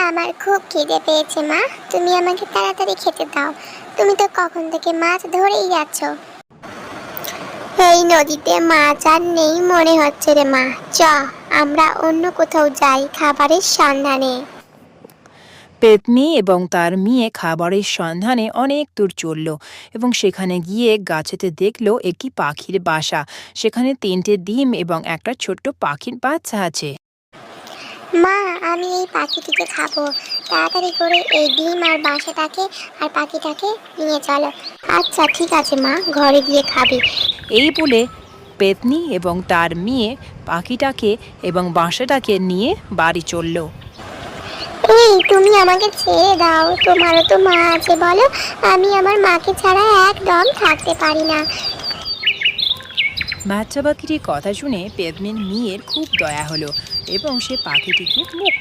আমার খুব খিদে পেয়েছে মা, তুমি আমাকে তাড়াতাড়ি খেতে দাও। তুমি তো কখন থেকে মাছ ধরেই যাচ্ছ। এই নদীতে মাছ আর নেই মনে হচ্ছে রে মা, চ আমরা অন্য কোথাও যাই খাবারের সন্ধানে। পেতনি এবং তার মেয়ে খাবারের সন্ধানে অনেক দূর চলল এবং সেখানে গিয়ে গাছেতে দেখলো একটি পাখির বাসা। সেখানে 3টে ডিম এবং একটা ছোট্ট পাখির বাচ্চা আছে। মা, আমি এই পাখিটিকে খাবো, তাড়াতাড়ি করে এই ডিম আর বাসাটাকে আর পাখিটাকে নিয়ে চলো। আচ্ছা ঠিক আছে মা, ঘরে গিয়ে খাবি। এই বলে পেতনি এবং তার মেয়ে পাখিটাকে এবং বাসাটাকে নিয়ে বাড়ি চলল। এই তুমি আমাকে ছেড়ে দাও, তোমারও তো মা আছে বলো, আমি আমার মাকে ছাড়া একদম থাকতে পারি না। বাচ্চা পাখিটির কথা শুনে পেতনির মেয়ের খুব দয়া হলো এবং সে পাখিটিকে মুক্ত